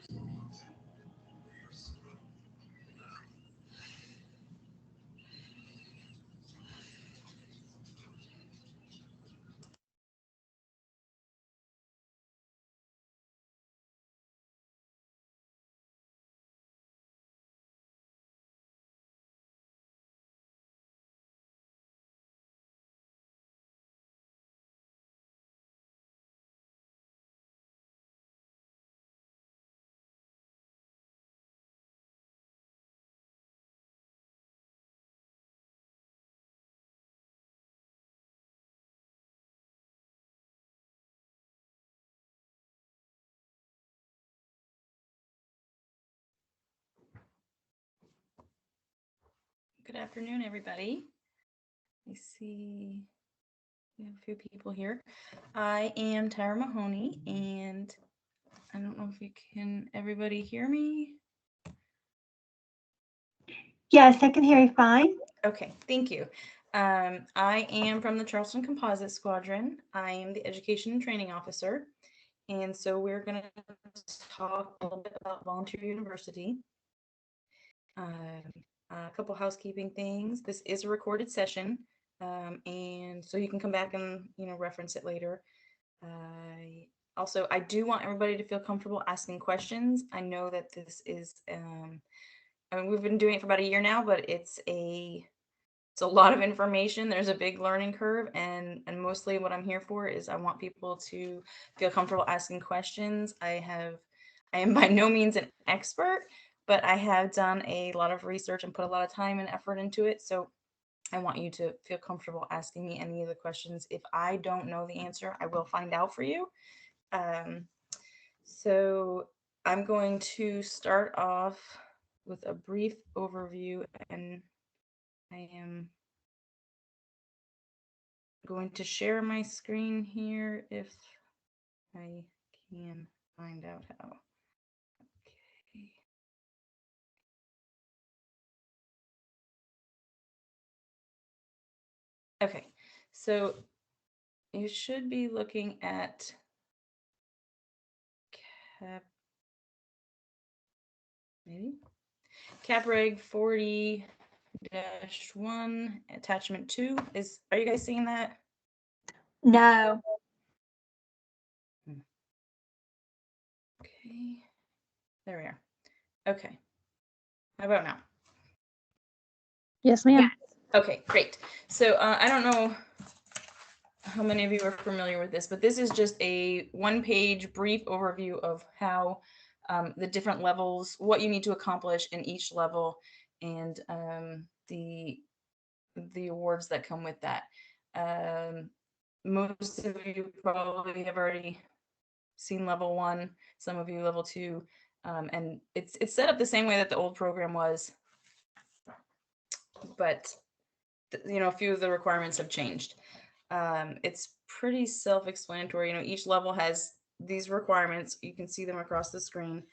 Good afternoon, everybody. I see we have a few people here. I am Tara Mahoney, and I don't know if you can, everybody hear me? Yes, I can hear you fine. Okay, thank you. I am from the Charleston Composite Squadron. I am the Education and Training Officer. And so we're going to talk a little bit about Volunteer University. A couple housekeeping things. This is a recorded session, and so you can come back and reference it later. Also, I do want everybody to feel comfortable asking questions. I know that this is, I mean, we've been doing it for about a year now, but it's a lot of information. There's a big learning curve, and mostly what I'm here for is I want people to feel comfortable asking questions. I am by no means an expert, but I have done a lot of research and put a lot of time and effort into it. So I want you to feel comfortable asking me any of the questions. If I don't know the answer, I will find out for you. So I'm going to start off with a brief overview, and I am going to share my screen here if I can find out how. Okay. Okay, so you should be looking at CapReg 40-1 attachment 2 is. Are you guys seeing that? No. Okay, there we are. Okay, how about now? Yes, ma'am. Yes. Okay, great. So I don't know how many of you are familiar with this, but this is just a one-page brief overview of how the different levels, what you need to accomplish in each level, and the awards that come with that. Most of you probably have already seen level 1, some of you level 2, and it's set up the same way that the old program was, but a few of the requirements have changed. It's pretty self-explanatory. Each level has these requirements. You can see them across the screen.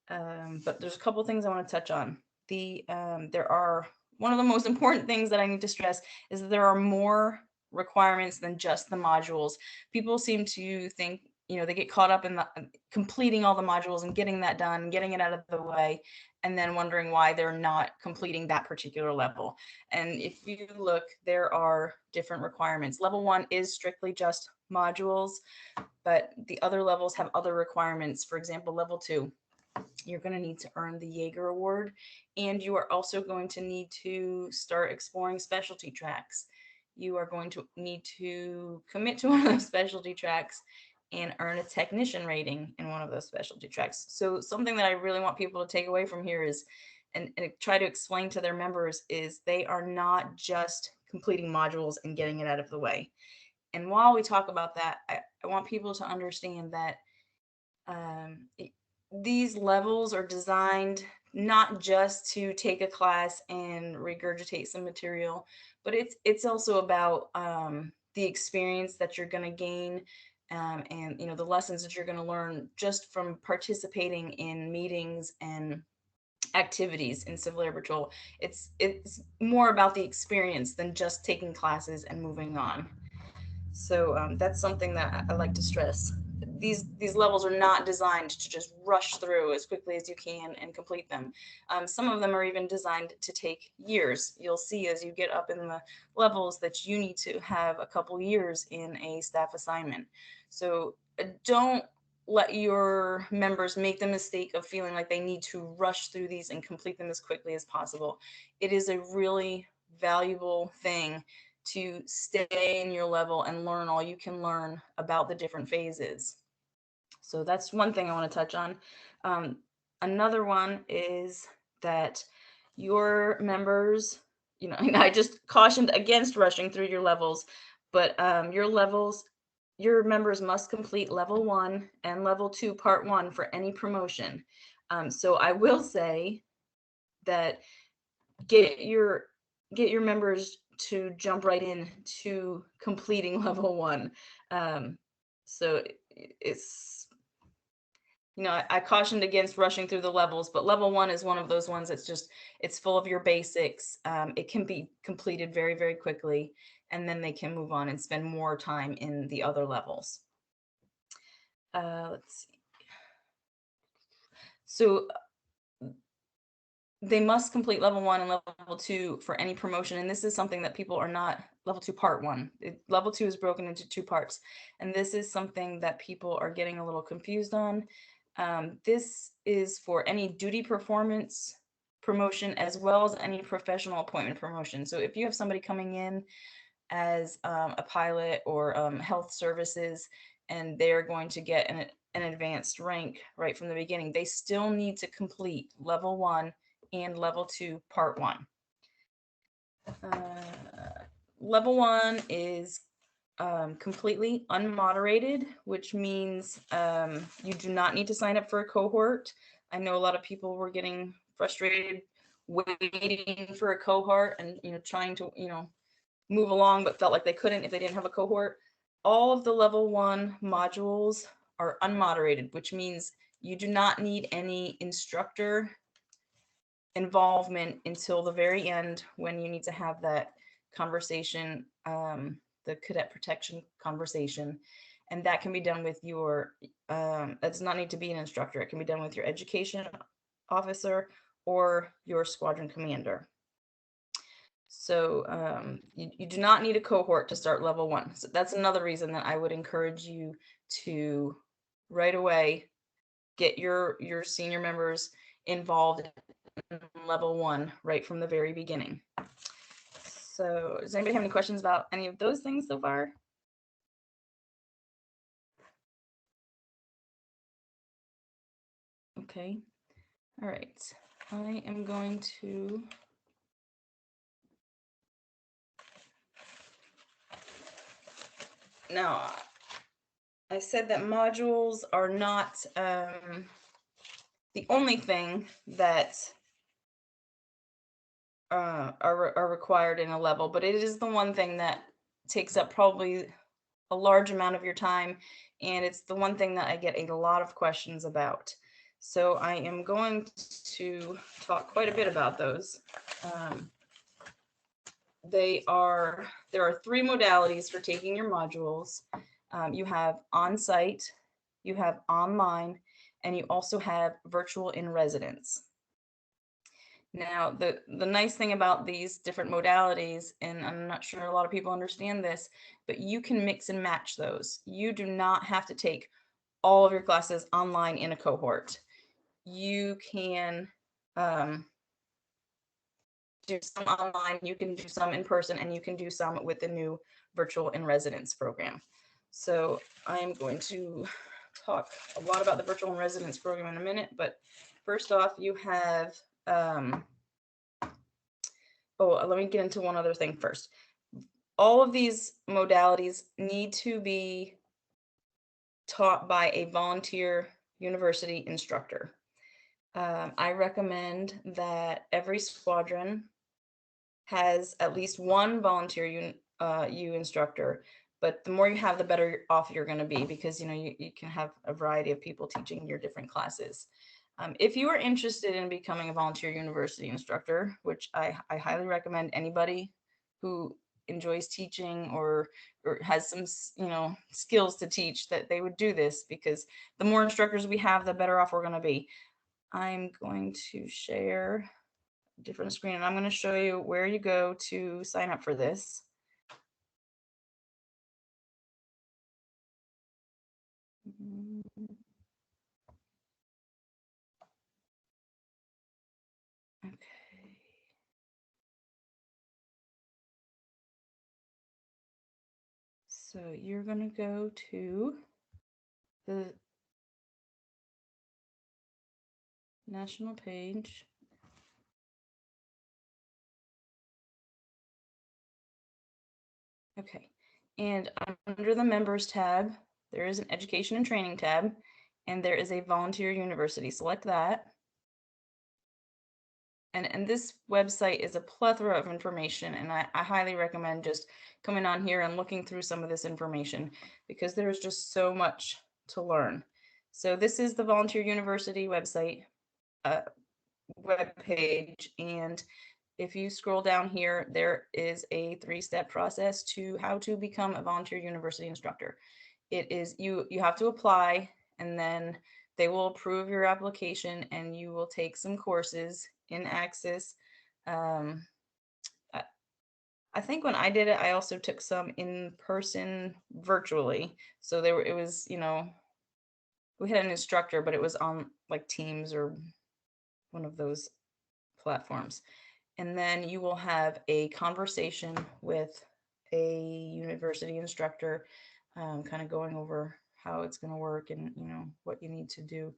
But there's a couple things I want to touch on. There are, one of the most important things that I need to stress is that there are more requirements than just the modules. People seem to think, they get caught up in completing all the modules and getting that done, getting it out of the way, and then wondering why they're not completing that particular level. And if you look, there are different requirements. Level 1 is strictly just modules, but the other levels have other requirements. For example, level 2, you're going to need to earn the Jaeger Award, and you are also going to need to start exploring specialty tracks. You are going to need to commit to one of those specialty tracks and earn a technician rating in one of those specialty tracks. So something that I really want people to take away from here is, and try to explain to their members, is they are not just completing modules and getting it out of the way. And while we talk about that, I want people to understand that these levels are designed not just to take a class and regurgitate some material, but it's also about the experience that you're going to gain, and the lessons that you're going to learn just from participating in meetings and activities in Civil Air Patrol. It's more about the experience than just taking classes and moving on. So that's something that I like to stress. these levels are not designed to just rush through as quickly as you can and complete them. Some of them are even designed to take years. You'll see as you get up in the levels that you need to have a couple years in a staff assignment. So don't let your members make the mistake of feeling like they need to rush through these and complete them as quickly as possible. It is a really valuable thing to stay in your level and learn all you can learn about the different phases. So that's one thing I want to touch on. Another one is that your members, you know, I just cautioned against rushing through your levels, but your members must complete level 1 and level 2 part 1 for any promotion. So I will say that get your members to jump right in to completing level 1. So it's, you know, I cautioned against rushing through the levels, but level 1 is one of those ones that's just, it's full of your basics. It can be completed very, very quickly, and then they can move on and spend more time in the other levels. Let's see. So they must complete level 1 and level 2 for any promotion. And this is something that people are not, level 2 part 1. Level 2 is broken into 2 parts. And this is something that people are getting a little confused on. This is for any duty performance promotion as well as any professional appointment promotion. So if you have somebody coming in as a pilot or health services, and they're going to get an advanced rank right from the beginning, they still need to complete level 1 and level 2 part 1. Level 1 is completely unmoderated, which means you do not need to sign up for a cohort. I know a lot of people were getting frustrated waiting for a cohort and, you know, trying to, you know, move along, but felt like they couldn't if they didn't have a cohort. All of the level 1 modules are unmoderated, which means you do not need any instructor involvement until the very end when you need to have that conversation, the cadet protection conversation. And that can be done with your, that does not need to be an instructor. It can be done with your education officer or your squadron commander. So you do not need a cohort to start level 1. So that's another reason that I would encourage you to right away get your senior members involved in level 1 right from the very beginning. So does anybody have any questions about any of those things so far? Okay. All right. I am going to now, I said that modules are not the only thing that are required in a level, but it is the one thing that takes up probably a large amount of your time, and it's the one thing that I get a lot of questions about. So I am going to talk quite a bit about those. There are 3 modalities for taking your modules. You have on-site, you have online, and you also have virtual in residence. Now, the nice thing about these different modalities, and I'm not sure a lot of people understand this, but you can mix and match those. You do not have to take all of your classes online in a cohort. You can do some online, you can do some in person, and you can do some with the new virtual in residence program. So I'm going to talk a lot about the virtual in residence program in a minute, but first off, you have let me get into one other thing first. All of these modalities need to be taught by a volunteer university instructor. I recommend that every squadron has at least one volunteer U instructor, but the more you have, the better off you're going to be, because you can have a variety of people teaching your different classes. If you are interested in becoming a volunteer university instructor, which I highly recommend anybody who enjoys teaching or has some, skills to teach, that they would do this, because the more instructors we have, the better off we're going to be. I'm going to share a different screen, and I'm going to show you where you go to sign up for this. Okay. So you're going to go to the national page. Okay. And under the members tab, there is an education and training tab, and there is a volunteer university. Select that. And this website is a plethora of information, and I highly recommend just coming on here and looking through some of this information, because there's just so much to learn. So this is the Volunteer University website web page, and if you scroll down here, there is a 3-step process to how to become a volunteer university instructor. It is you have to apply, and then they will approve your application, and you will take some courses in Axis. I think when I did it, I also took some in person virtually. So it was, we had an instructor, but it was on like Teams or one of those platforms. And then you will have a conversation with a university instructor, kind of going over how it's going to work, and what you need to do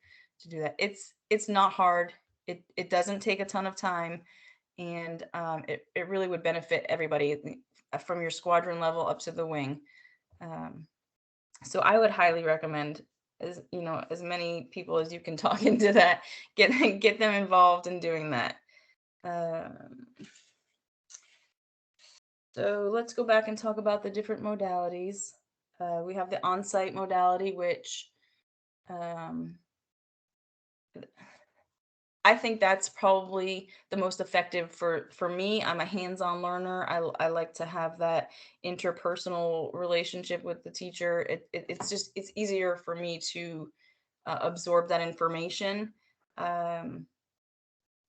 that. It's not hard. It doesn't take a ton of time, and it really would benefit everybody from your squadron level up to the wing. So I would highly recommend, as many people as you can talk into that, get them involved in doing that. So let's go back and talk about the different modalities. We have the on-site modality, which I think that's probably the most effective for me. I'm a hands-on learner. I like to have that interpersonal relationship with the teacher. It's easier for me to absorb that information.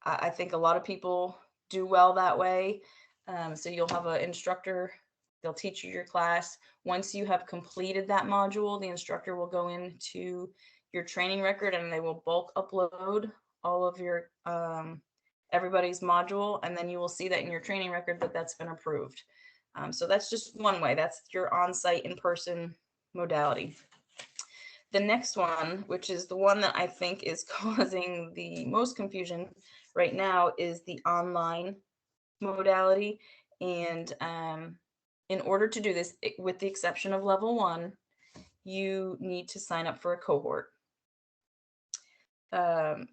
I think a lot of people do well that way. So you'll have an instructor, they'll teach you your class. Once you have completed that module, the instructor will go into your training record, and they will bulk upload all of your everybody's module, and then you will see that in your training record that that's been approved. So that's just one way. That's your on-site in-person modality. The next one, which is the one that I think is causing the most confusion right now, is the online modality. And in order to do this, with the exception of level 1, you need to sign up for a cohort. I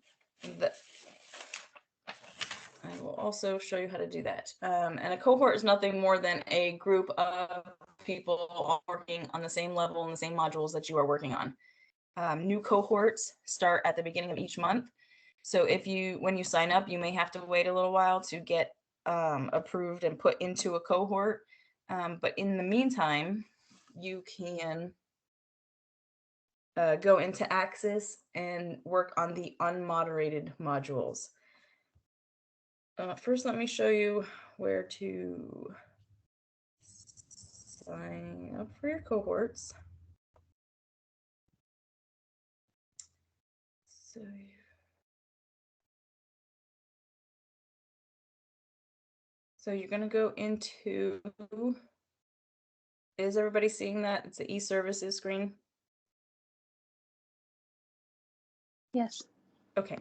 will also show you how to do that. And a cohort is nothing more than a group of people all working on the same level and the same modules that you are working on. New cohorts start at the beginning of each month. So when you sign up, you may have to wait a little while to get approved and put into a cohort. But in the meantime, you can go into Axis and work on the unmoderated modules. First, let me show you where to sign up for your cohorts. So you're going to go into, is everybody seeing that? It's the e-services screen. Yes. Okay.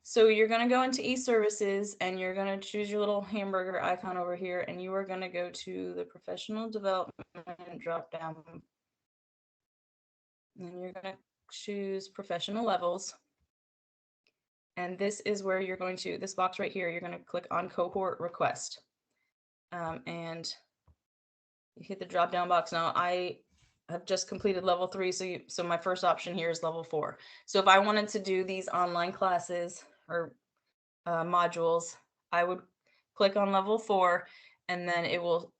So you're going to go into e-services, and you're going to choose your little hamburger icon over here, and you are going to go to the professional development drop down. And you're going to choose professional levels. And this is where you're going to, this box right here, you're going to click on cohort request. And you hit the drop down box. Now I have just completed level 3. So my first option here is level 4. So if I wanted to do these online classes or modules, I would click on level 4, and then it'll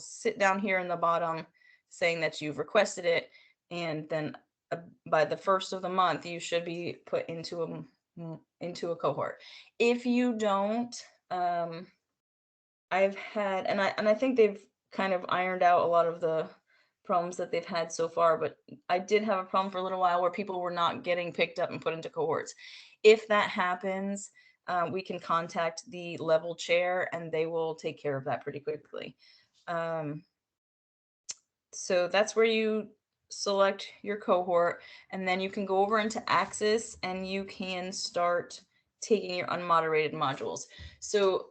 sit down here in the bottom saying that you've requested it, and then by the first of the month you should be put into a cohort. If you don't, I've had, and I think they've kind of ironed out a lot of the problems that they've had so far, but I did have a problem for a little while where people were not getting picked up and put into cohorts. If that happens, we can contact the level chair and they will take care of that pretty quickly. So that's where you select your cohort, and then you can go over into Axis and you can start taking your unmoderated modules. So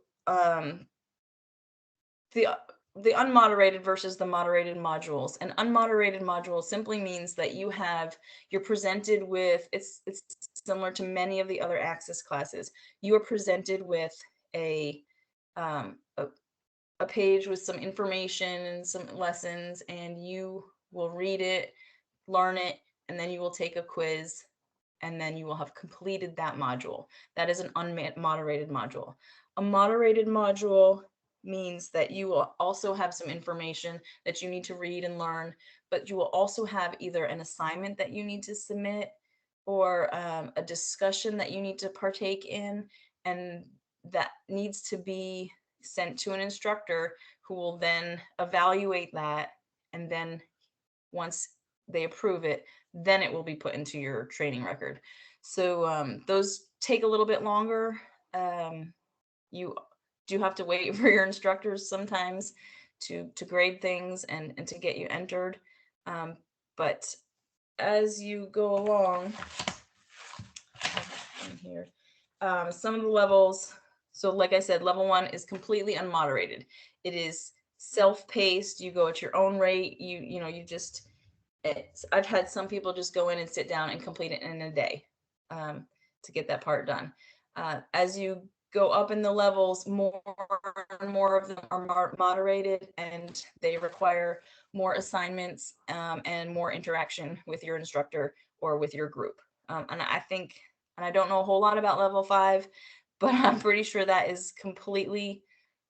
the unmoderated versus the moderated modules. An unmoderated module simply means that you're presented with, it's similar to many of the other Axis classes. You are presented with a page with some information and some lessons, and you will read it, learn it, and then you will take a quiz, and then you will have completed that module. That is an unmoderated module. A moderated module means that you will also have some information that you need to read and learn, but you will also have either an assignment that you need to submit or a discussion that you need to partake in, and that needs to be sent to an instructor who will then evaluate that, and then once they approve it, then it will be put into your training record. So those take a little bit longer. You do have to wait for your instructors sometimes to grade things and to get you entered. But as you go along here, some of the levels, so like I said, level 1 is completely unmoderated. It is self-paced. You go at your own rate. I've had some people just go in and sit down and complete it in a day to get that part done. As you go up in the levels, more and more of them are moderated, and they require more assignments and more interaction with your instructor or with your group. And I don't know a whole lot about level 5, but I'm pretty sure that is completely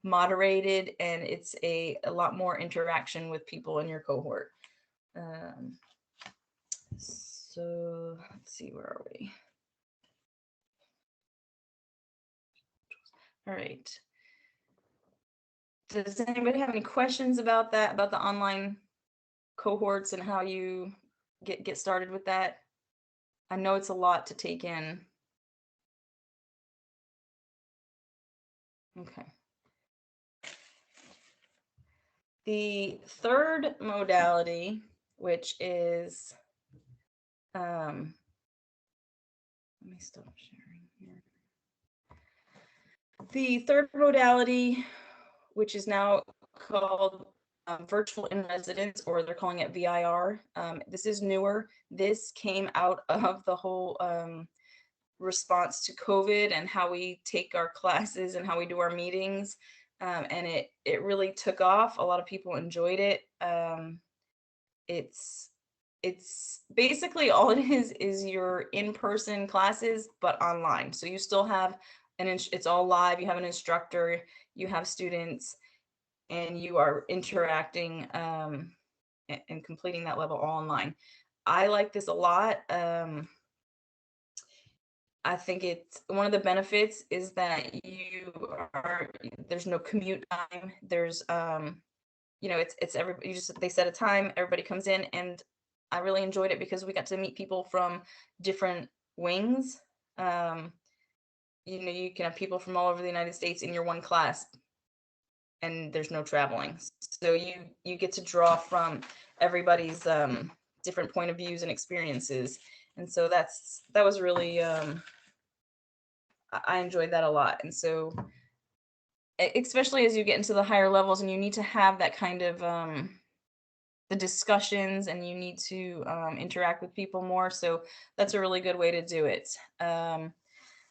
moderated, and it's a lot more interaction with people in your cohort. So let's see, where are we? All right. Does anybody have any questions about that, about the online cohorts and how you get started with that? I know it's a lot to take in. Okay. The third modality, which is, let me stop sharing here. The third modality, which is now called virtual in residence, or they're calling it VIR. This is newer. This came out of the whole response to COVID and how we take our classes and how we do our meetings. And it really took off. A lot of people enjoyed it. It's basically all it is your in-person classes, but online. So you still have it's all live. You have an instructor, you have students, and you are interacting and completing that level all online. I like this a lot. I think it's one of the benefits is that there's no commute time. There's it's everybody, they set a time, everybody comes in, and I really enjoyed it because we got to meet people from different wings. You can have people from all over the United States in your one class, and there's no traveling. So you get to draw from everybody's different point of views and experiences. And so that was really, I enjoyed that a lot. And so, especially as you get into the higher levels and you need to have that kind of the discussions, and you need to interact with people more. So that's a really good way to do it.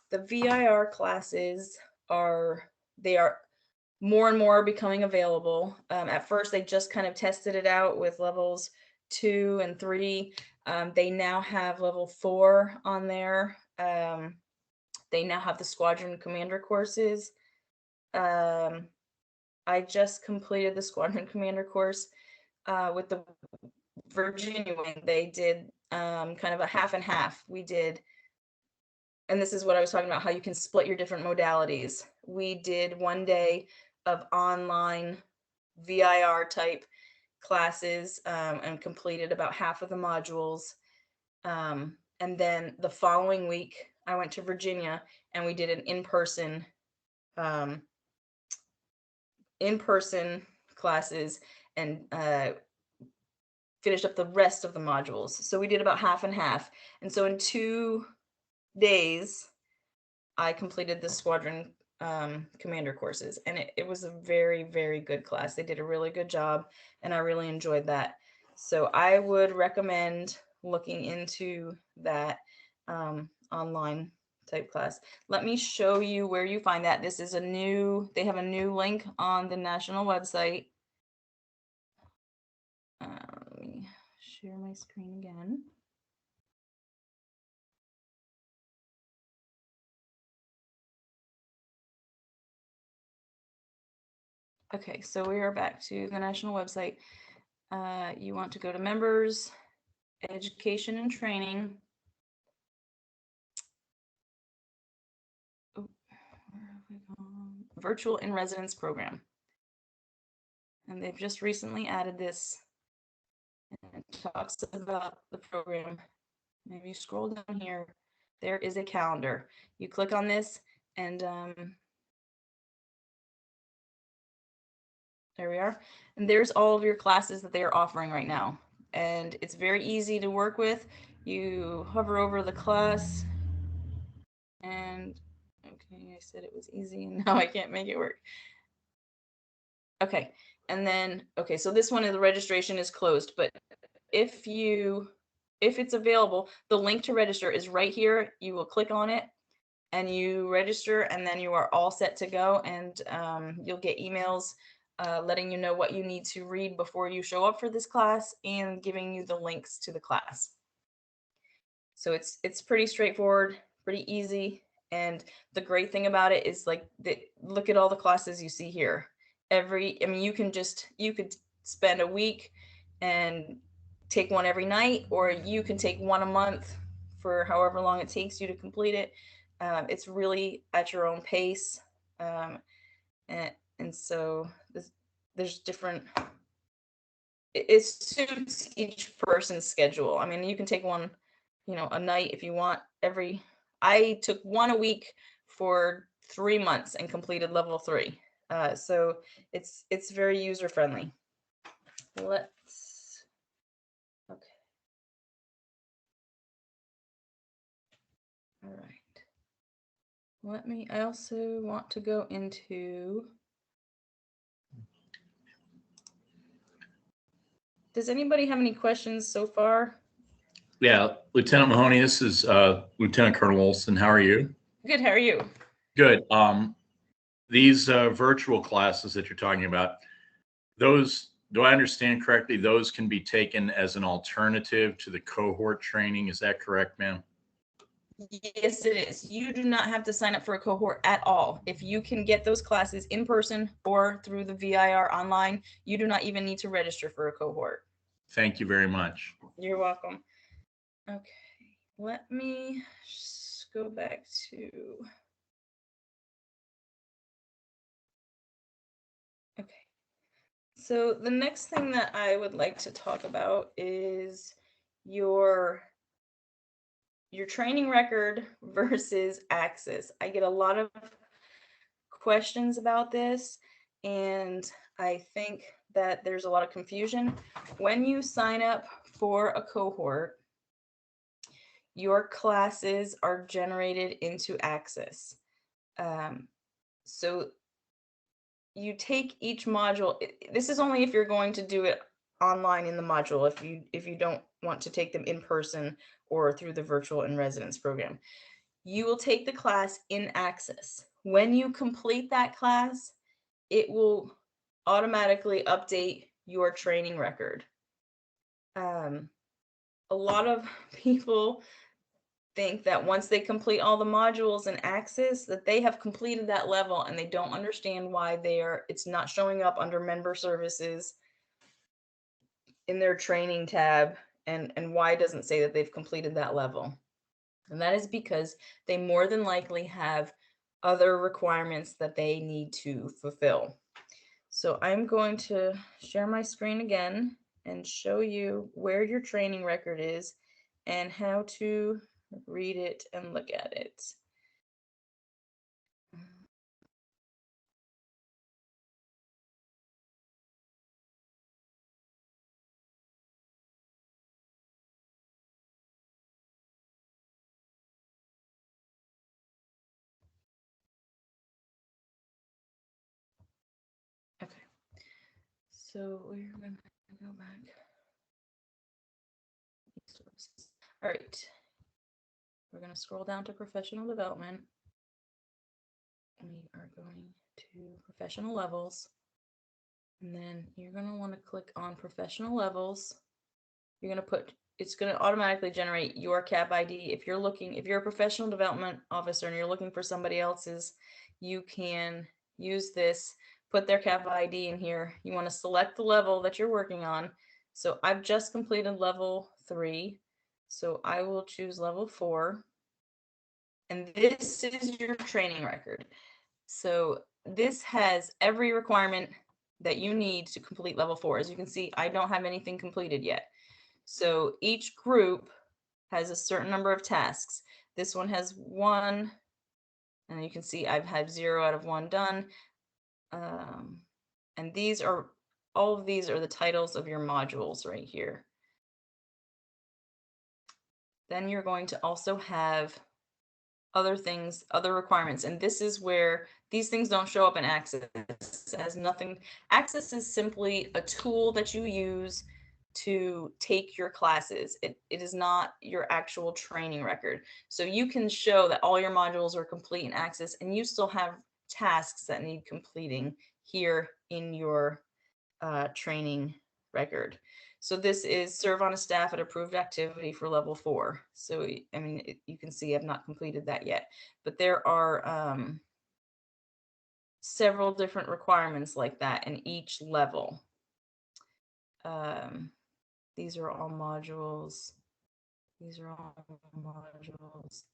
The VIR classes are more and more becoming available. At first, they just kind of tested it out with levels 2 and 3. They now have level 4 on there. They now have the squadron commander courses. I just completed the squadron commander course with the Virginia wing. They did kind of a half and half. We did, and this is what I was talking about, how you can split your different modalities. We did 1 day of online VIR type classes and completed about half of the modules. And then the following week, I went to Virginia and we did an in-person classes and finished up the rest of the modules. So we did about half and half. And so in 2 days, I completed the squadron commander courses, and it was a very, very good class. They did a really good job, and I really enjoyed that. So I would recommend looking into that online type class. Let me show you where you find that. This is they have a new link on the national website. Let me share my screen again. Okay, so we are back to the national website. You want to go to members, education and training. Oh, where have we gone? Virtual in residence program. And they've just recently added this, and it talks about the program. Maybe you scroll down here, there is a calendar. You click on this and there we are. And there's all of your classes that they are offering right now. And it's very easy to work with. You hover over the class and okay, I said it was easy and now I can't make it work. Okay, and then, okay, so this one is the registration is closed, but if it's available, the link to register is right here. You will click on it and you register, and then you are all set to go, and you'll get emails letting you know what you need to read before you show up for this class and giving you the links to the class. So it's pretty straightforward, pretty easy. And the great thing about it is like look at all the classes you see here. I mean, you could spend a week and take one every night, or you can take one a month for however long it takes you to complete it. It's really at your own pace. And so there's different, it suits each person's schedule. I mean, you can take one, a night if you want. I took one a week for 3 months and completed level 3. So it's very user friendly. Okay. All right. I also want to go into, does anybody have any questions so far? Yeah, Lieutenant Mahoney, this is Lieutenant Colonel Olson. How are you? Good, how are you? Good. These virtual classes that you're talking about, those, do I understand correctly, those can be taken as an alternative to the cohort training? Is that correct, ma'am? Yes, it is. You do not have to sign up for a cohort at all. If you can get those classes in person or through the VIR online, you do not even need to register for a cohort. Thank you very much. You're welcome. Okay, let me just go back to, okay. So the next thing that I would like to talk about is your training record versus Axis. I get a lot of questions about this, and I think that there's a lot of confusion. When you sign up for a cohort, your classes are generated into Axis. So you take each module. This is only if you're going to do it online in the module, if you don't want to take them in person or through the virtual in residence program. You will take the class in Axis. When you complete that class, it will automatically update your training record. A lot of people think that once they complete all the modules in Axis, that they have completed that level, and they don't understand why it's not showing up under member services in their training tab, and why it doesn't say that they've completed that level. And that is because they more than likely have other requirements that they need to fulfill. So I'm going to share my screen again and show you where your training record is and how to read it and look at it. Okay, so we're going to go back. All right, we're going to scroll down to professional development. We are going to professional levels, and then you're going to want to click on professional levels. You're going to put, it's going to automatically generate your CAP ID. If you're a professional development officer and you're looking for somebody else's, you can use this, put their CAP ID in here. You want to select the level that you're working on. So I've just completed level 3. So I will choose level 4. And this is your training record. So this has every requirement that you need to complete level 4. As you can see, I don't have anything completed yet. So each group has a certain number of tasks. This one has 1, and you can see I've had 0 out of 1 done. And all of these are the titles of your modules right here. Then you're going to also have other things, other requirements. And this is where these things don't show up in Access. It has nothing. Access is simply a tool that you use to take your classes. It is not your actual training record. So you can show that all your modules are complete in Access, and you still have tasks that need completing here in your training record. So this is serve on a staff at approved activity for level 4. So, I mean, you can see I've not completed that yet, but there are several different requirements like that in each level. These are all modules. These are all modules.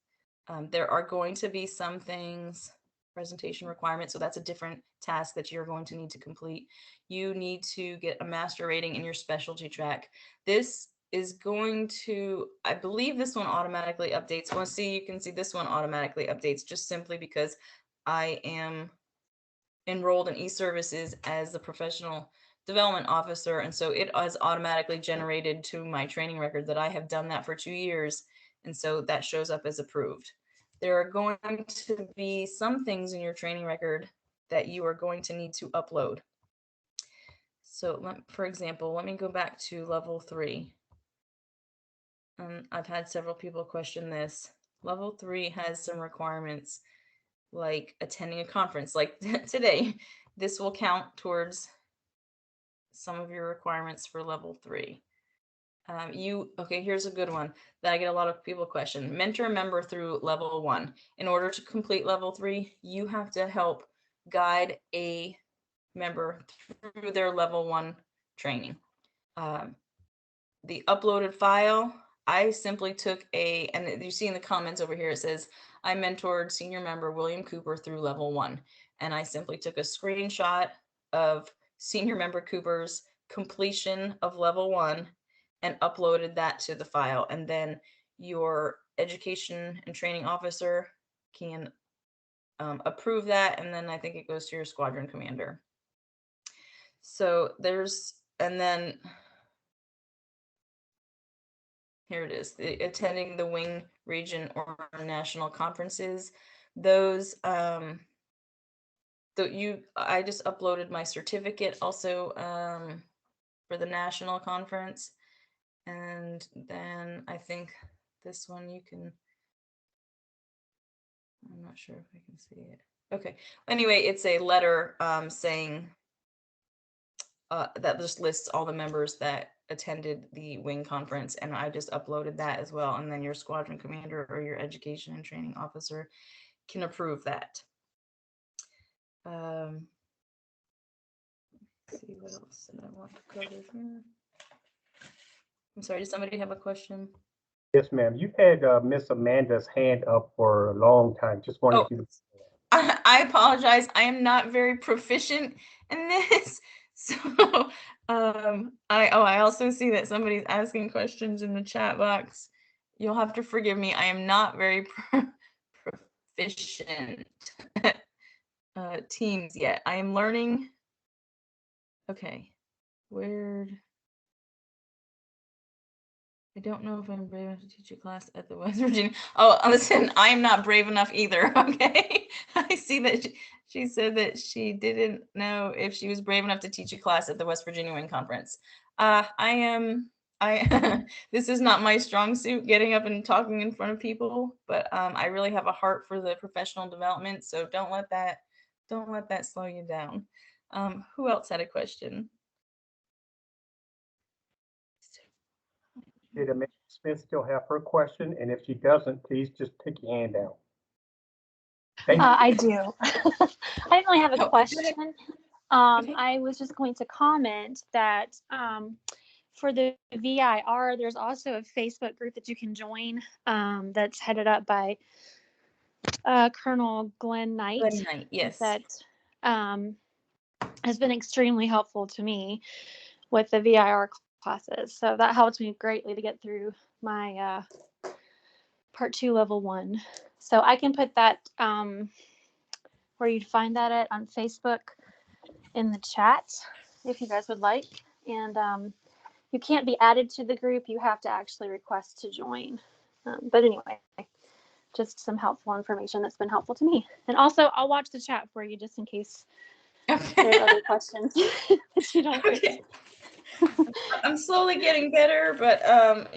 There are going to be some things, presentation requirements, so that's a different task that you're going to need to complete. You need to get a master rating in your specialty track. This is going to, I believe this one automatically updates. Well, see, you can see this one automatically updates just simply because I am enrolled in e-services as the professional development officer, and so it is automatically generated to my training record that I have done that for 2 years, and so that shows up as approved. There are going to be some things in your training record that you are going to need to upload. So for example, let me go back to level 3. I've had several people question this. Level 3 has some requirements like attending a conference like today. This will count towards some of your requirements for level 3. Okay, here's a good one that I get a lot of people question. Mentor a member through level 1. In order to complete level 3, you have to help guide a member through their level 1 training. The uploaded file, I simply took and you see in the comments over here, it says, I mentored senior member William Cooper through level 1. And I simply took a screenshot of senior member Cooper's completion of level 1 and uploaded that to the file. And then your education and training officer can approve that. And then I think it goes to your squadron commander. So and then here it is, attending the wing, region, or national conferences. Those, I just uploaded my certificate also for the national conference. And then I think this one I'm not sure if I can see it. Okay, anyway, it's a letter saying that just lists all the members that attended the wing conference, and I just uploaded that as well. And then your squadron commander or your education and training officer can approve that. Let's see what else did I want to cover here. I'm sorry, does somebody have a question? Yes, ma'am. You've had Miss Amanda's hand up for a long time. Just wanted you to. I apologize. I am not very proficient in this. So I also see that somebody's asking questions in the chat box. You'll have to forgive me. I am not very proficient at Teams yet. I am learning. Okay. Weird. I don't know if I'm brave enough to teach a class at the West Virginia. Oh, listen, I am not brave enough either. Okay. I see that she said that she didn't know if she was brave enough to teach a class at the West Virginia Wing Conference. This is not my strong suit, getting up and talking in front of people, but I really have a heart for the professional development. So don't let that slow you down. Who else had a question? Did Amanda Smith still have her question? And if she doesn't, please just take your hand down. Thank you. I do. I didn't really have a Oh, question. Okay. I was just going to comment that for the VIR, there's also a Facebook group that you can join that's headed up by Colonel Glenn Knight. Good night. Yes. That has been extremely helpful to me with the VIR classes. So that helped me greatly to get through my Part 2 Level 1. So I can put that where you'd find that at on Facebook in the chat if you guys would like. And you can't be added to the group. You have to actually request to join. But anyway, just some helpful information that's been helpful to me. And also, I'll watch the chat for you just in case there's other questions that you don't get. Okay. I'm slowly getting better, but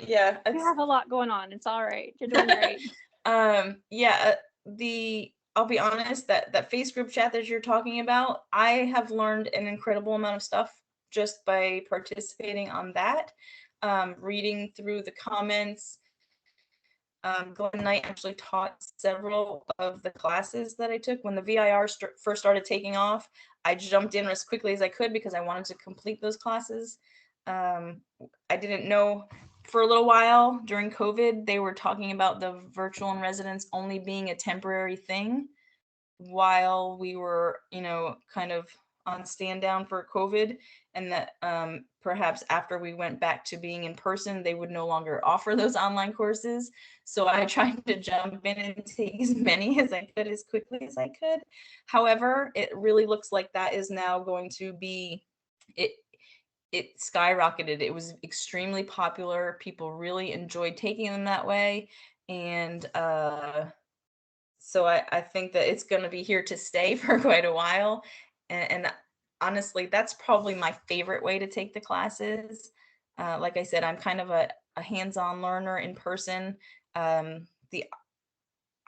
yeah. You have a lot going on. It's all right. You're doing great. Yeah, I'll be honest, that face group chat that you're talking about, I have learned an incredible amount of stuff just by participating on that, reading through the comments. Glenn Knight actually taught several of the classes that I took. When the VIR first started taking off, I jumped in as quickly as I could because I wanted to complete those classes. I didn't know, for a little while during COVID, they were talking about the virtual in residence only being a temporary thing while we were, kind of on stand down for COVID, and that perhaps after we went back to being in person, they would no longer offer those online courses. So I tried to jump in and take as many as I could as quickly as I could. However, it really looks like that is now going to be it skyrocketed. It was extremely popular. People really enjoyed taking them that way. And so I think that it's going to be here to stay for quite a while. And honestly, that's probably my favorite way to take the classes. Like I said, I'm kind of a hands-on learner in person. I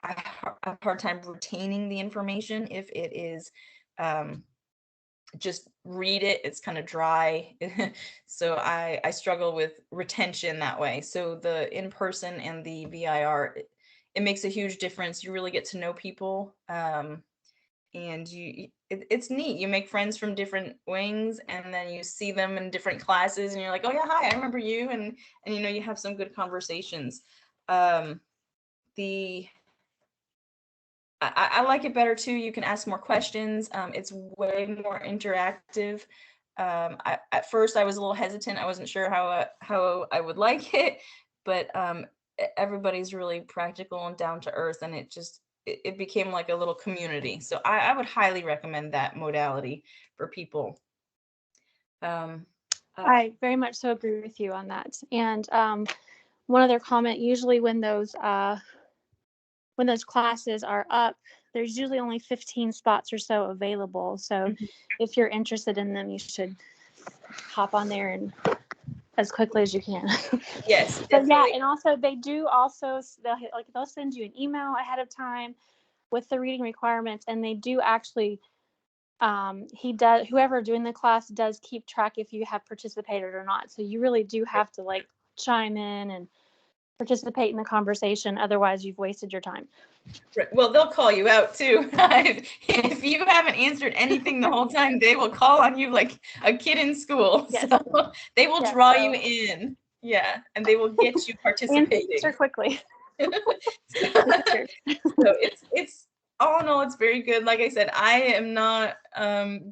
have a hard time retaining the information if it is just read it. It's kind of dry. So I struggle with retention that way. So the in-person and the VIR, it makes a huge difference. You really get to know people. And it's neat. You make friends from different wings, and then you see them in different classes, and you're like, oh yeah, hi, I remember you. And you have some good conversations. I like it better too. You can ask more questions. It's way more interactive. At first I was a little hesitant. I wasn't sure how I would like it, but everybody's really practical and down to earth, and it became like a little community. So I would highly recommend that modality for people. I very much so agree with you on that. And one other comment, usually when those classes are up, there's usually only 15 spots or so available. So if you're interested in them, you should hop on there and as quickly as you can. Yes. But yeah, and also they'll send you an email ahead of time with the reading requirements, and they do actually whoever doing the class does keep track if you have participated or not. So you really do have to like chime in and participate in the conversation. Otherwise, you've wasted your time. Right. Well, they'll call you out too. If you haven't answered anything the whole time, they will call on you like a kid in school. Yes. So they will Yes, draw so- you in. Yeah, and they will get you participating. Answer quickly. So it's all in all, it's very good. Like I said, I am not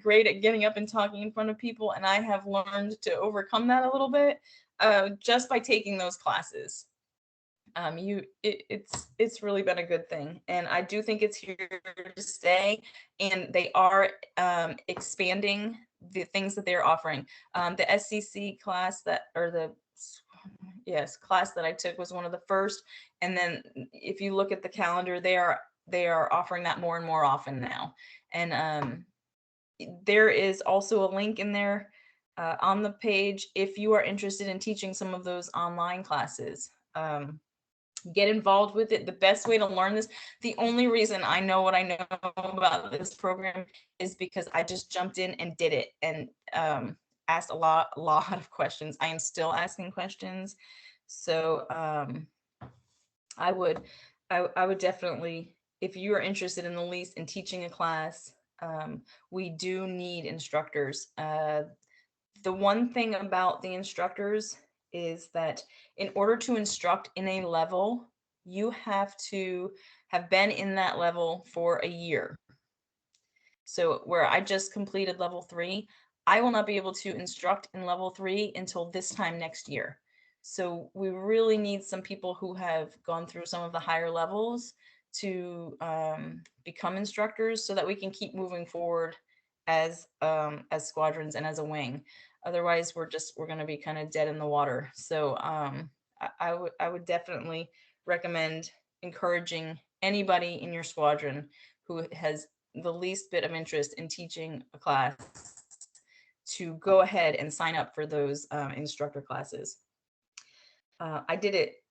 great at getting up and talking in front of people, and I have learned to overcome that a little bit just by taking those classes. It's really been a good thing, and I do think it's here to stay, and they are expanding the things that they're offering. The SCC class class that I took was one of the first, and then if you look at the calendar, they are offering that more and more often now. And there is also a link in there on the page if you are interested in teaching some of those online classes. Get involved with it. The best way to learn this, the only reason I know what I know about this program is because I just jumped in and did it, and asked a lot of questions. I am still asking questions. So I would definitely, if you are interested in the least in teaching a class, we do need instructors. The one thing about the instructors is that in order to instruct in a level, you have to have been in that level for a year. So where I just completed level 3, I will not be able to instruct in level 3 until this time next year. So we really need some people who have gone through some of the higher levels to become instructors so that we can keep moving forward as squadrons and as a wing. Otherwise, we're going to be kind of dead in the water. So I would definitely recommend encouraging anybody in your squadron who has the least bit of interest in teaching a class to go ahead and sign up for those instructor classes. I did it,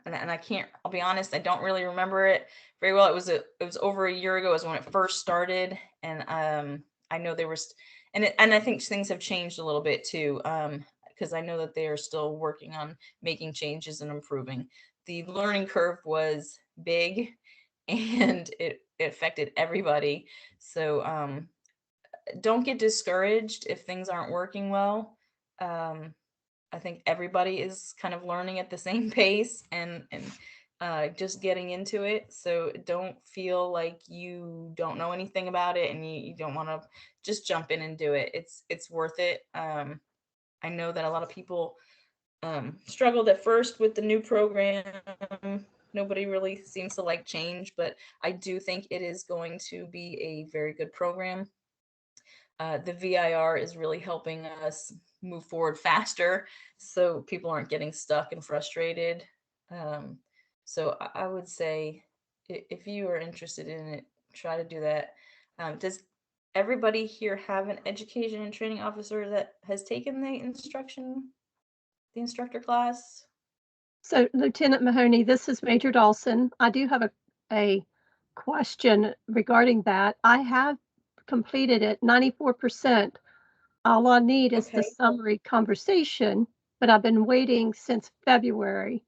and I can't, I'll be honest, I don't really remember it very well. It was over a year ago is when it first started, and I know there was, and I think things have changed a little bit too, because I know that they are still working on making changes and improving. The learning curve was big, and it affected everybody. So don't get discouraged if things aren't working well. I think everybody is kind of learning at the same pace and just getting into it. So don't feel like you don't know anything about it and you don't want to just jump in and do it. It's worth it. I know that a lot of people struggled at first with the new program. Nobody really seems to like change, but I do think it is going to be a very good program. The VIR is really helping us move forward faster so people aren't getting stuck and frustrated. So I would say if you are interested in it, try to do that. Does everybody here have an education and training officer that has taken the instructor class? So, Lieutenant Mahoney, this is Major Dawson. I do have a question regarding that. I have completed it 94%. All I need is the Okay. summary conversation, but I've been waiting since February.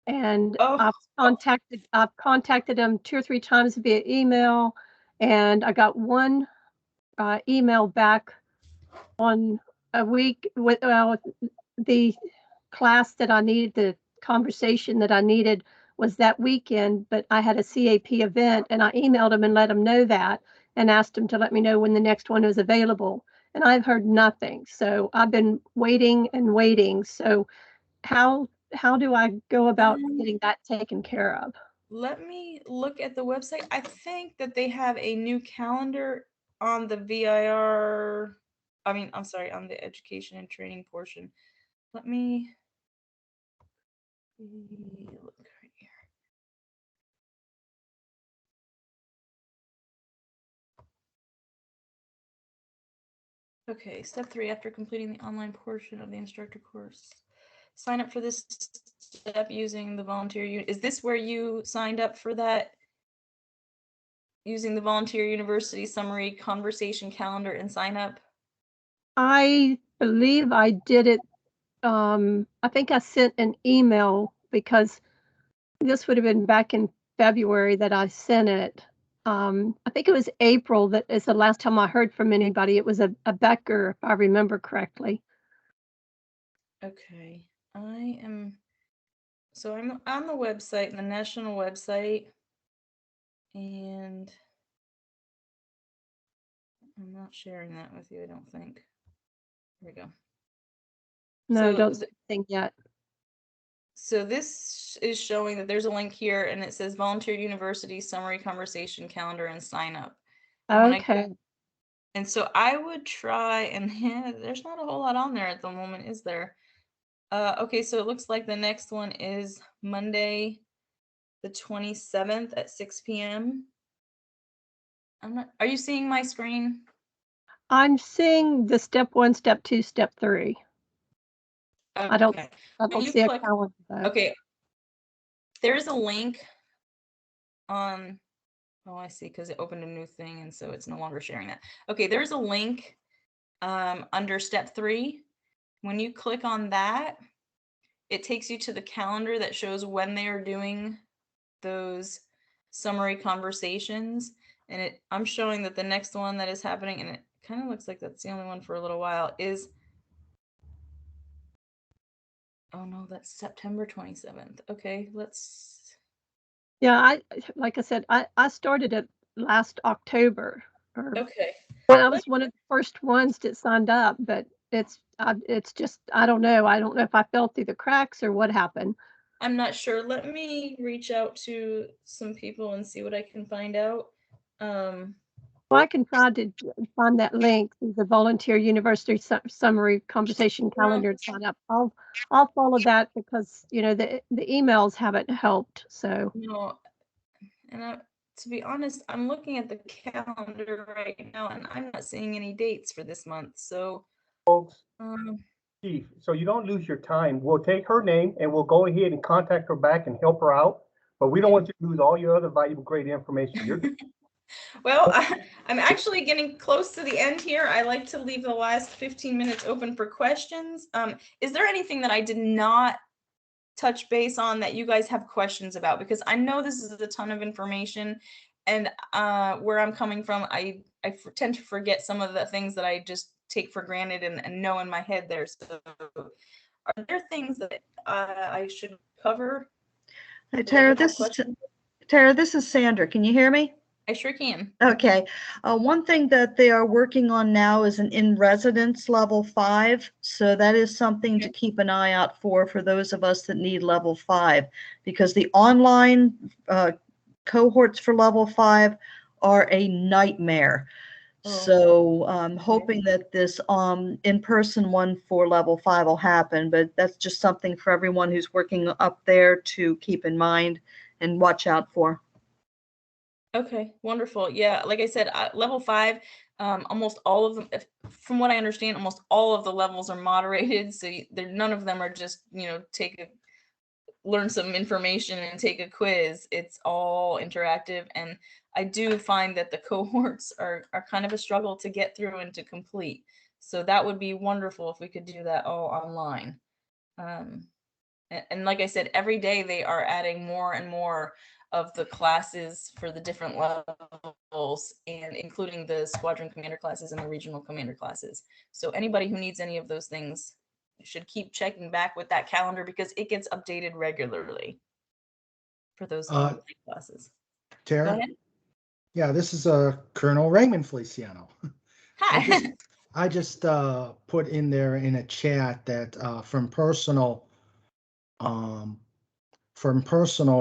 And Oh, I've contacted them 2 or 3 times via email, and I got one email back on a week with the class that I needed, the conversation that I needed was that weekend, but I had a CAP event and I emailed them and let them know that and asked them to let me know when the next one was available. And I've heard nothing. So I've been waiting and waiting. So how do I go about getting that taken care of? let me look at the website. I think that they have a new calendar on the VIR. I'm sorry, on the education and training portion. Let me look right here. Okay, step 3, after completing the online portion of the instructor course, sign up for this step using the volunteer unit. Is this where you signed up for that using the Volunteer University Summary Conversation Calendar and sign up? I believe I did it. I think I sent an email because this would have been back in February that I sent it. I think it was April that is the last time I heard from anybody. It was a Becker, if I remember correctly. Okay, I'm on the website, the national website, and I'm not sharing that with you, I don't think. Here we go. No, So don't say anything yet. So this is showing that there's a link here and it says Volunteer University Summary Conversation Calendar and sign up. And when Okay. and so I would try and there's not a whole lot on there at the moment, is there? Okay, so it looks like the next one is Monday, the 27th at 6 p.m. Are you seeing my screen? I'm seeing the step 1, step 2, step 3. I don't When you see a click, calendar though. okay, there's a link on, oh, I see, because it opened a new thing and so it's no longer sharing that. Okay, there's a link under step 3. When you click on that, it takes you to the calendar that shows when they are doing those summary conversations. And I'm showing that the next one that is happening, and it kind of looks like that's the only one for a little while, is, oh no, that's September 27th. Okay, let's. Yeah, like I said, I started it last October. Okay. I was one of the first ones that signed up, but it's just, I don't know. I don't know if I fell through the cracks or what happened. I'm not sure. Let me reach out to some people and see what I can find out. Well, I can try to find that link through the Volunteer University Summary Conversation Calendar and sign up. I'll follow that because, you know, the emails haven't helped. So No, and to be honest, I'm looking at the calendar right now and I'm not seeing any dates for this month. So, Folks, um, Chief, so you don't lose your time, we'll take her name and we'll go ahead and contact her back and help her out. But we don't want you to lose all your other valuable, great information. well, I'm actually getting close to the end here. I like to leave the last 15 minutes open for questions. Is there anything that I did not touch base on that you guys have questions about? Because I know this is a ton of information, and where I'm coming from, I tend to forget some of the things that I just take for granted and know in my head there. So are there things that I should cover? Hey, Tara, Tara, this is Sandra. Can you hear me? I sure can. Okay. One thing that they are working on now is an in-residence level 5. So that is something to keep an eye out for those of us that need level 5, because the online cohorts for level 5 are a nightmare. So I'm hoping that this in-person one for level 5 will happen, but that's just something for everyone who's working up there to keep in mind and watch out for. Okay, wonderful. Yeah, like I said, level 5, almost all of them, from what I understand, almost all of the levels are moderated. So none of them are just, learn some information and take a quiz. It's all interactive. And I do find that the cohorts are kind of a struggle to get through and to complete. So that would be wonderful if we could do that all online. And like I said, every day they are adding more and more of the classes for the different levels, and including the squadron commander classes and the regional commander classes. So anybody who needs any of those things should keep checking back with that calendar, because it gets updated regularly for those classes. Tara? Go ahead. Yeah, this is Colonel Raymond Feliciano. Hi. I just put in there in a chat that from personal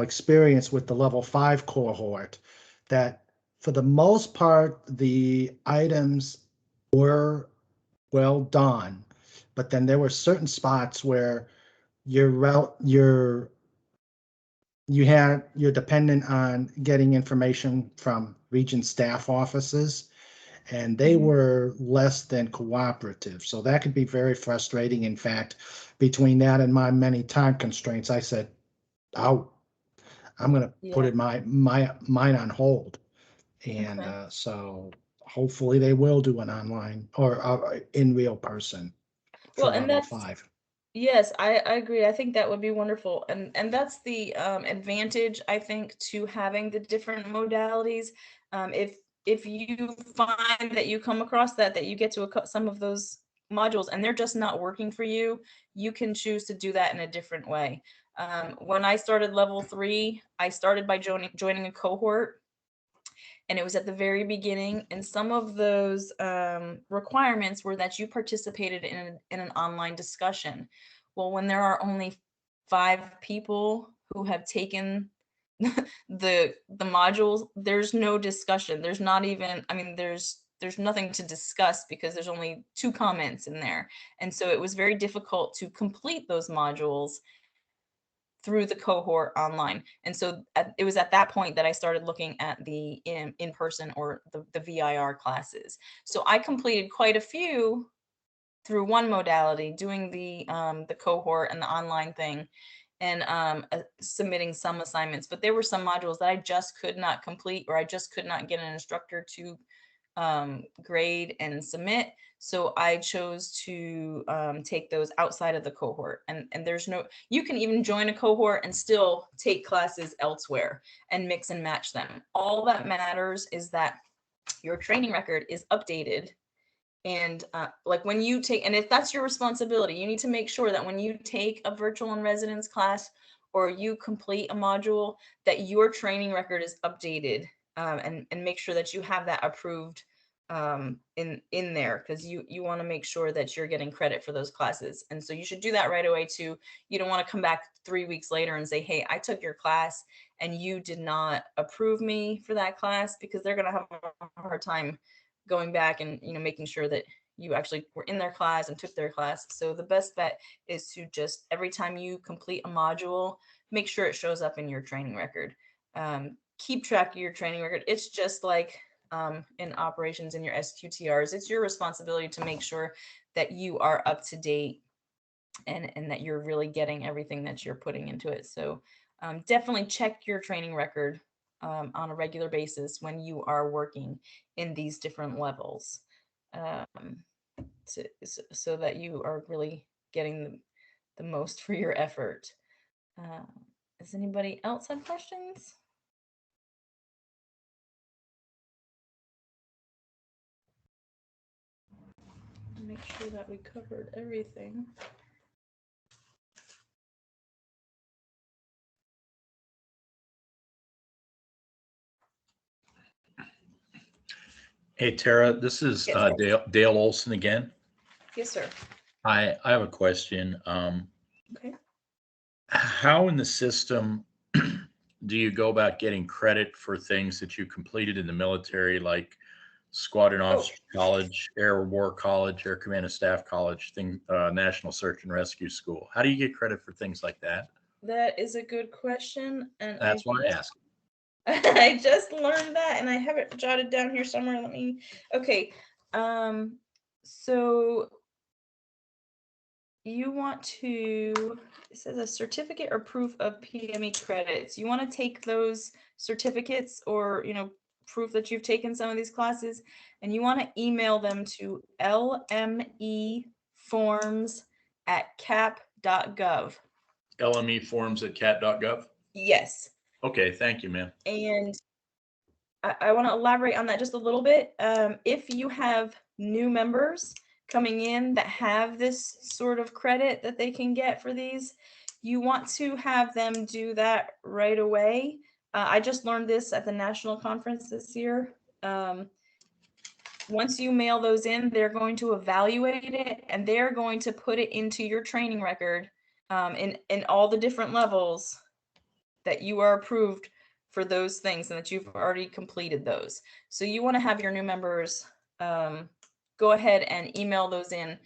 experience with the level 5 cohort, that for the most part the items were well done, but then there were certain spots where you're dependent on getting information from region staff offices, and they were less than cooperative. So that could be very frustrating. In fact, between that and my many time constraints, I said, I'm going to put mine on hold. And Okay. so hopefully they will do an online or in real person for Well, and level that's 5. yes, I agree. I think that would be wonderful. And that's the advantage, I think, to having the different modalities. If you find that you come across that you get to some of those modules and they're just not working for you, you can choose to do that in a different way. When I started level 3, I started by joining a cohort, and it was at the very beginning. And some of those requirements were that you participated in an online discussion. Well, when there are only 5 people who have taken the modules, there's no discussion. There's not even, I mean, there's nothing to discuss because there's only 2 comments in there. And so it was very difficult to complete those modules through the cohort online. And so it was at that point that I started looking at the in-person or the VIR classes. So I completed quite a few through one modality, doing the cohort and the online thing, and submitting some assignments. But there were some modules that I just could not complete, or I just could not get an instructor to grade and submit. So I chose to take those outside of the cohort. And there's no, you can even join a cohort and still take classes elsewhere and mix and match them. All that matters is that your training record is updated. And like when you take, and if that's your responsibility, you need to make sure that when you take a virtual in residence class or you complete a module, that your training record is updated, and make sure that you have that approved in there, because you want to make sure that you're getting credit for those classes. And so you should do that right away too. You don't want to come back 3 weeks later and say, hey, I took your class and you did not approve me for that class, because they're going to have a hard time going back and making sure that you actually were in their class and took their class. So the best bet is to just, every time you complete a module, make sure it shows up in your training record. Keep track of your training record. It's just like in operations in your SQTRs. It's your responsibility to make sure that you are up to date and that you're really getting everything that you're putting into it. So definitely check your training record on a regular basis when you are working in these different levels, so that you are really getting the most for your effort. Does anybody else have questions? Make sure that we covered everything. Hey, Tara, this is Yes. Dale Olson again. Yes, sir. I have a question. Okay. How in the system do you go about getting credit for things that you completed in the military, like Squadron Officer College, Air War College, Air Command and Staff College, National Search and Rescue School? How do you get credit for things like that? That is a good question, and That's why I asked. I just learned that, and I have it jotted down here somewhere. Okay. So you want to, it says a certificate or proof of PME credits. You want to take those certificates or, proof that you've taken some of these classes, and you want to email them to lmeforms@cap.gov. lmeforms@cat.gov? Yes. Okay, thank you, ma'am. And I want to elaborate on that just a little bit. If you have new members coming in that have this sort of credit that they can get for these, you want to have them do that right away. I just learned this at the national conference this year. Once you mail those in, they're going to evaluate it and they're going to put it into your training record in all the different levels that you are approved for those things and that you've already completed those. So you want to have your new members go ahead and email those in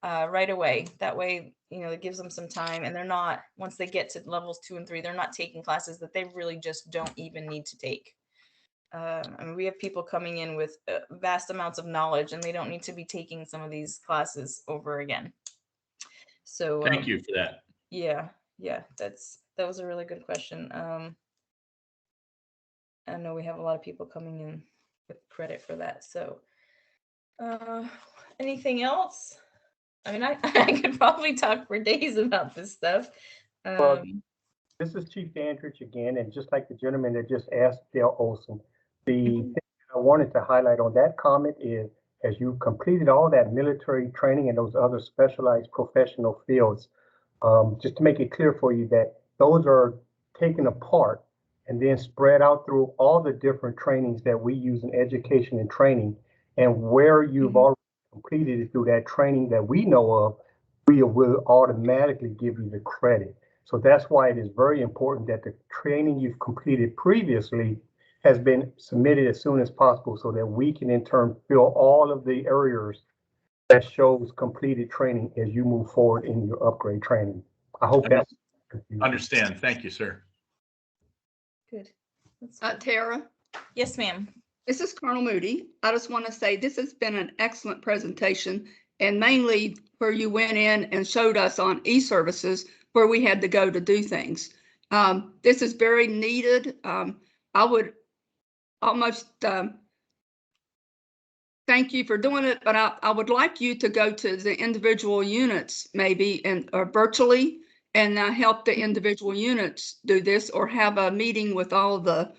right away. That way, it gives them some time, and they're not, once they get to levels 2 and 3, they're not taking classes that they really just don't even need to take. I mean, we have people coming in with vast amounts of knowledge, and they don't need to be taking some of these classes over again. So thank you for that. Yeah, that was a really good question. I know we have a lot of people coming in credit for that. So, anything else? I mean, I could probably talk for days about this stuff. Well, this is Chief Dandridge again, and just like the gentleman that just asked, Dale Olson, the Mhm. thing I wanted to highlight on that comment is, as you completed all that military training and those other specialized professional fields, just to make it clear for you that those are taken apart and then spread out through all the different trainings that we use in education and training, and where you've already completed it through that training that we know of, we will automatically give you the credit. So that's why it is very important that the training you've completed previously has been submitted as soon as possible so that we can in turn fill all of the areas that shows completed training as you move forward in your upgrade training. I hope that Understand. Thank you, sir. Good. That's good. Tara, Yes, ma'am. this is Colonel Moody. I just want to say this has been an excellent presentation, and mainly where you went in and showed us on e-services where we had to go to do things. This is very needed. I would almost thank you for doing it, but I would like you to go to the individual units maybe and or virtually and help the individual units do this, or have a meeting with all the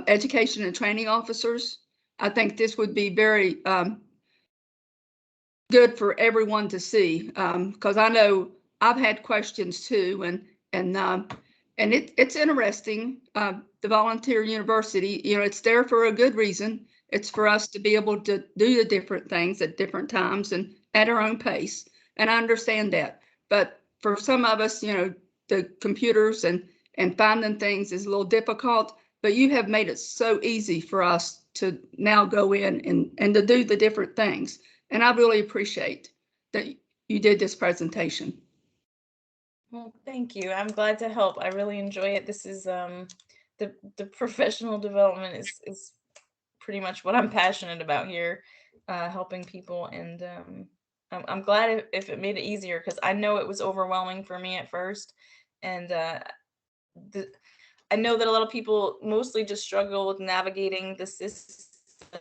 education and training officers. I think this would be very good for everyone to see, because I know I've had questions too, and it's interesting. The volunteer university, you know, it's there for a good reason. It's for us to be able to do the different things at different times and at our own pace. And I understand that. But for some of us, you know, the computers and finding things is a little difficult, but you have made it so easy for us to now go in and to do the different things. And I really appreciate that you did this presentation. Well, thank you. I'm glad to help. I really enjoy it. This is the professional development is pretty much what I'm passionate about here, helping people, and I'm glad if it made it easier, because I know it was overwhelming for me at first, and I know that a lot of people mostly just struggle with navigating the system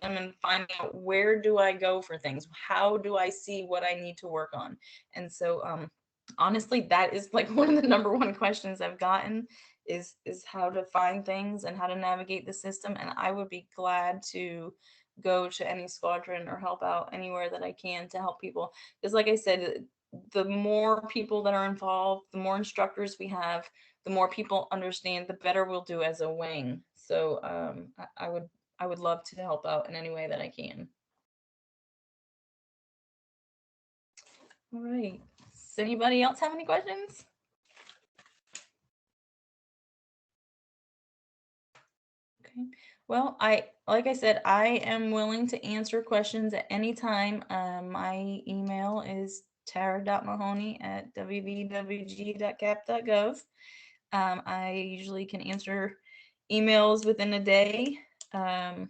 and finding out, where do I go for things? How do I see what I need to work on? And so honestly, that is like one of the number one questions I've gotten is how to find things and how to navigate the system. And I would be glad to go to any squadron or help out anywhere that I can to help people. Because like I said, the more people that are involved, the more instructors we have, the more people understand, the better we'll do as a wing. So I would love to help out in any way that I can. All right. Does anybody else have any questions? Okay. Well, like I said, I am willing to answer questions at any time. My email is tara.mahoney@wvwg.cap.gov. I usually can answer emails within a day. I'd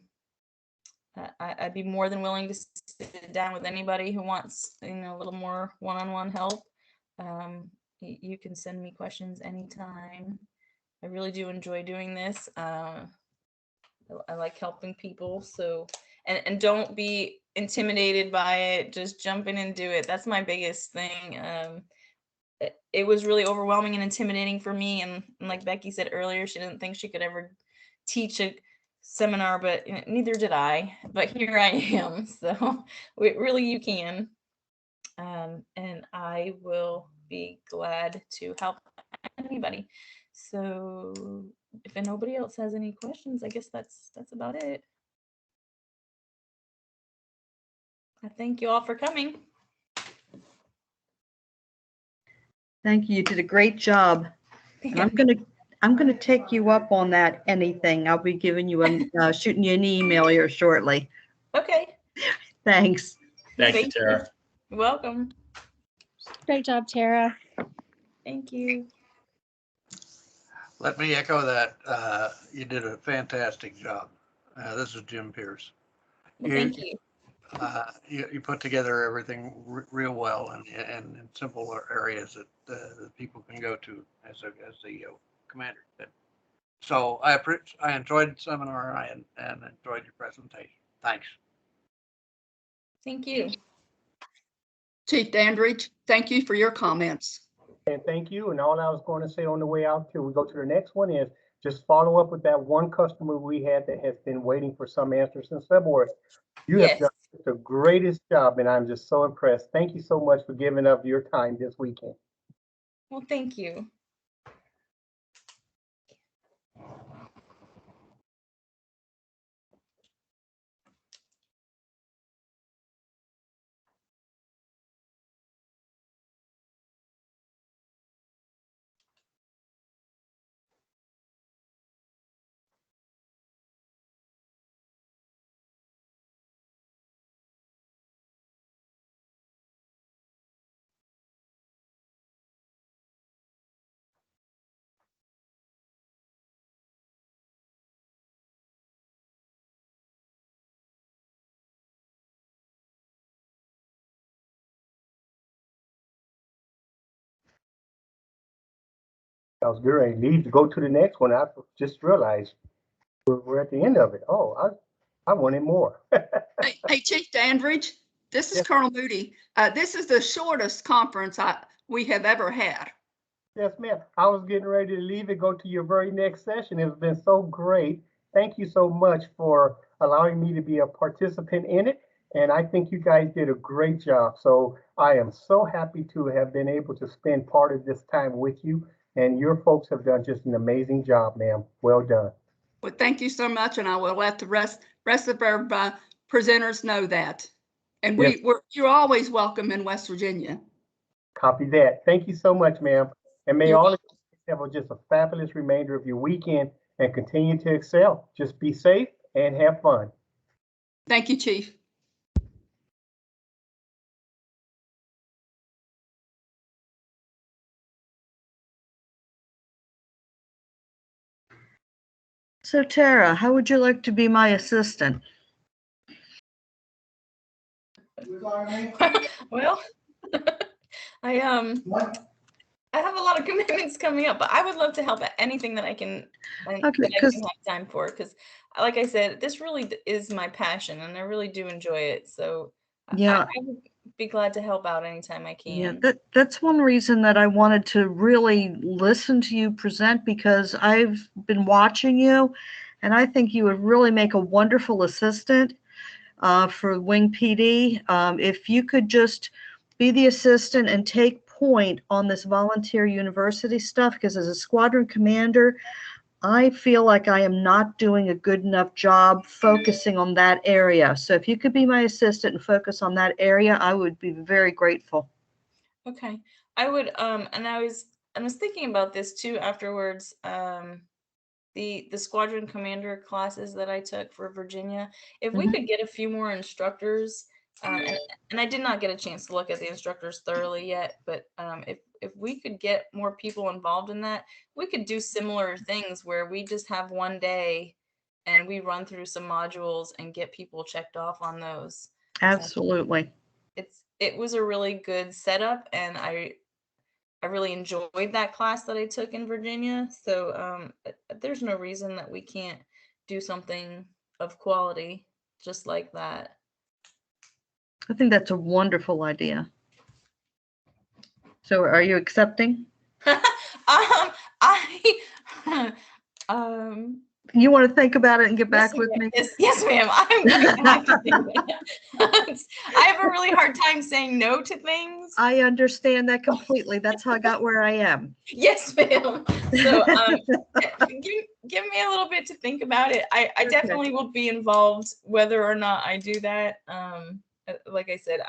be more than willing to sit down with anybody who wants, a little more one-on-one help. You can send me questions anytime. I really do enjoy doing this. I like helping people. So, and don't be intimidated by it. Just jump in and do it. That's my biggest thing. It was really overwhelming and intimidating for me. And like Becky said earlier, she didn't think she could ever teach a seminar, but neither did I. But here I am. So really, you can. And I will be glad to help anybody. So if nobody else has any questions, I guess that's about it. I thank you all for coming. Thank you. You did a great job. And I'm gonna take you up on that anything. I'll be giving you shooting you an email here shortly. Okay. Thanks. Thank you, Tara. You're welcome. Great job, Tara. Thank you. Let me echo that. You did a fantastic job. This is Jim Pierce. Well, thank you. You put together everything real well and in simple areas that people can go to as the commander did. So I enjoyed the seminar and enjoyed your presentation. Thanks. Thank you. Chief Dandridge, thank you for your comments. And thank you. And all I was going to say on the way out till we go to the next one is just follow up with that one customer we had that has been waiting for some answers since February. You have Yes. done the greatest job, and I'm just so impressed. Thank you so much for giving up your time this weekend. Well, thank you. I was getting ready to leave to go to the next one. I just realized we're at the end of it. Oh, I wanted more. Hey, Chief Dandridge, this is Yes. Colonel Moody. This is the shortest conference we have ever had. Yes, ma'am. I was getting ready to leave and go to your very next session. It's been so great. Thank you so much for allowing me to be a participant in it. And I think you guys did a great job. So I am so happy to have been able to spend part of this time with you. And your folks have done just an amazing job, ma'am. Well done. Well, thank you so much, and I will let the rest of our presenters know that. And Yes. you're always welcome in West Virginia. Copy that. Thank you so much, ma'am. And may You're all of you have just a fabulous remainder of your weekend and continue to excel. Just be safe and have fun. Thank you, Chief. So Tara, how would you like to be my assistant? Well, I have a lot of commitments coming up, but I would love to help at anything that I can, Okay, that I 'cause- can have time for. Because, like I said, this really is my passion, and I really do enjoy it. So, Yeah. I would be glad to help out anytime I can. Yeah, that's one reason that I wanted to really listen to you present, because I've been watching you and I think you would really make a wonderful assistant for Wing PD. If you could just be the assistant and take point on this volunteer university stuff, because as a squadron commander, I feel like I am not doing a good enough job focusing on that area. So if you could be my assistant and focus on that area, I would be very grateful. Okay, I would. And I was thinking about this too afterwards. The squadron commander classes that I took for Virginia. If we Mhm. could get a few more instructors, and I did not get a chance to look at the instructors thoroughly yet, but if we could get more people involved in that, we could do similar things where we just have one day and we run through some modules and get people checked off on those. Absolutely. It was a really good setup, and I really enjoyed that class that I took in Virginia. So there's no reason that we can't do something of quality just like that. I think that's a wonderful idea. So are you accepting? You want to think about it and get back with me? Yes, ma'am. I'm going to have to think about it. I have a really hard time saying no to things. I understand that completely. That's how I got where I am. Yes, ma'am. So give me a little bit to think about it. I definitely will be involved whether or not I do that. Like I said,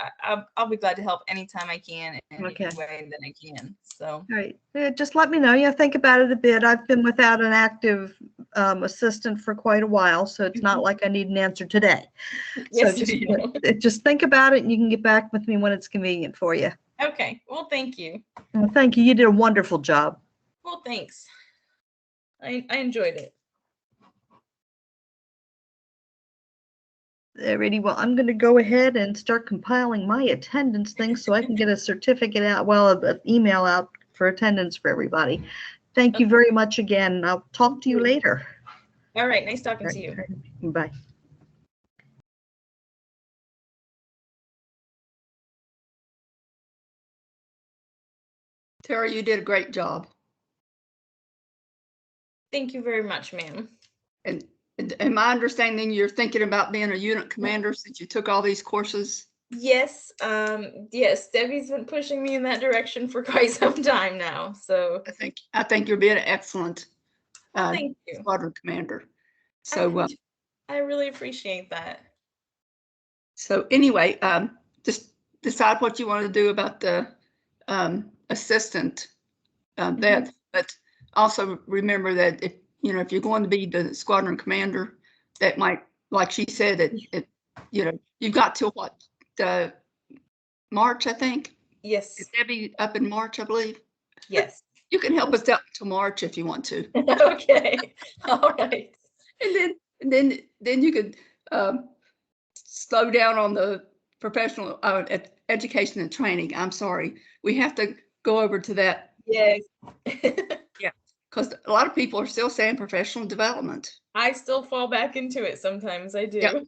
I'll be glad to help anytime I can in any way that I can. So. All right. Yeah, just let me know. Yeah, think about it a bit. I've been without an active assistant for quite a while, so it's not like I need an answer today. Yes, so just think about it, and you can get back with me when it's convenient for you. Okay. Well, thank you. Well, thank you. You did a wonderful job. Well, thanks. I enjoyed it. Alrighty, well, I'm going to go ahead and start compiling my attendance thing so I can get a certificate out, well, an email out for attendance for everybody. Thank you very much again. I'll talk to you later. All right. Nice talking to you. Bye. Tara, you did a great job. Thank you very much, ma'am. And am I understanding you're thinking about being a unit commander since you took all these courses? Yes, yes, Debbie's been pushing me in that direction for quite some time now. So I think you're being an excellent thank you. squadron commander. So I really appreciate that. so anyway, just decide what you want to do about the assistant that, but also remember that if if you're going to be the squadron commander, that might, like she said, it you've got till what, March, I think. Yes. Is Debbie up in March, I believe? Yes. You can help us out till March if you want to. Okay. All right. And then you could slow down on the professional education and training. I'm sorry, we have to go over to that. Yes. Yeah, because a lot of people are still saying professional development. I still fall back into it sometimes. I do. Yeah,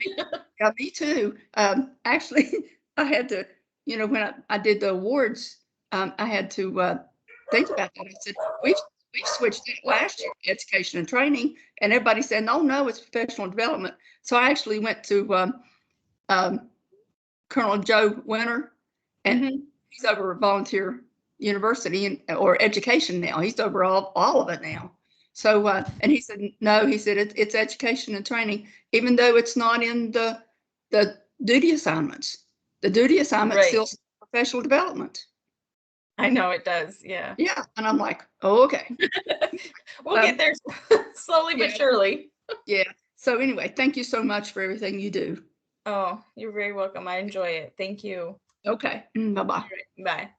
me too. Actually, I had to, when I did the awards, I had to think about that. I said, we switched it last year, education and training, and everybody said, no, it's professional development. So I actually went to Colonel Joe Winter, and he's over Volunteer University or education now. He's over all of it now. So, and he said, no, he said, it's education and training, even though it's not in the duty assignments. The duty assignment Right. still professional development. I know it does. Yeah. Yeah. And I'm like, oh, okay. We'll get there slowly but surely. Yeah. So anyway, thank you so much for everything you do. Oh, you're very welcome. I enjoy it. Thank you. Okay. Bye-bye. Bye.